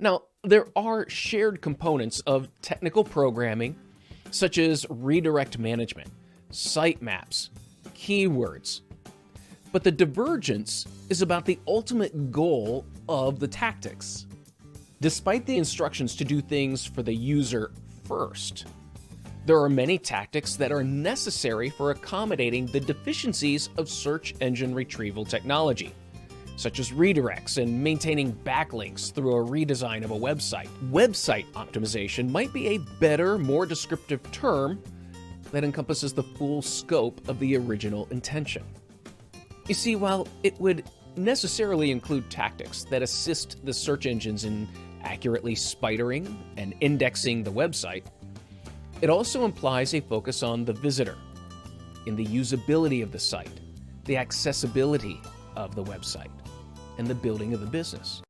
Now, there are shared components of technical programming, such as redirect management, sitemaps, keywords. But the divergence is about the ultimate goal of the tactics. Despite the instructions to do things for the user first, there are many tactics that are necessary for accommodating the deficiencies of search engine retrieval technology, such as redirects and maintaining backlinks through a redesign of a website. Website optimization might be a better, more descriptive term that encompasses the full scope of the original intention. You see, while it would necessarily include tactics that assist the search engines in accurately spidering and indexing the website, it also implies a focus on the visitor, in the usability of the site, the accessibility of the website, and the building of the business.